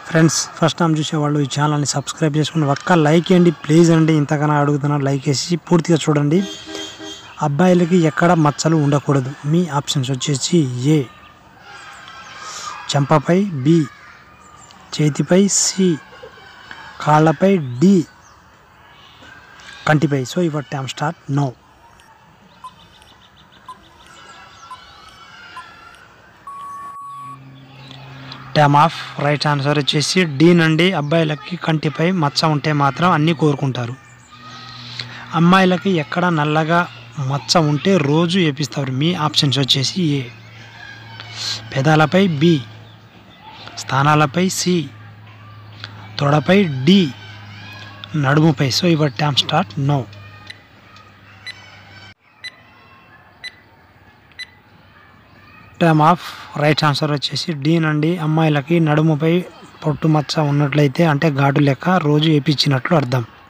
Friends first time చూసేవాళ్ళు ఈ ఛానల్ని సబ్స్క్రైబ్ చేసుకుని ఒక్క లైక్ ఇవ్వండి ప్లీజ్ అండి. ఇంతకన్నా అడుగుతున్నాను, లైక్ వేసి పూర్తిగా చూడండి. అబ్బాయిలకి ఎక్కడ మచ్చలు ఉండకూడదు. మీ ఆప్షన్స్ వచ్చేసి ఏ చెంపపై, బి చేతిపై, సి కాళ్ళపై, డి కంటిపై. So your time start now. Time off. Right answer వచ్చేసి డి నండి. అబ్బాయిలకి కంటిపై మచ్చ ఉంటే మాత్రం అన్నీ కోరుకుంటారు. అమ్మాయిలకి ఎక్కడ నల్లగా మచ్చ ఉంటే రోజు వేపిస్తారు. మీ ఆప్షన్స్ వచ్చేసి ఏ పెదాలపై, బి స్థానాలపై, సి తొడపై, డి నడుముపై. So your time start now. Time off. Right answer వచ్చేసి డి నండి. అమ్మాయిలకి నడుముపై పొట్టు మచ్చ ఉన్నట్లయితే అంటే ఘాటు లెక్క రోజు వేపించినట్లు అర్థం.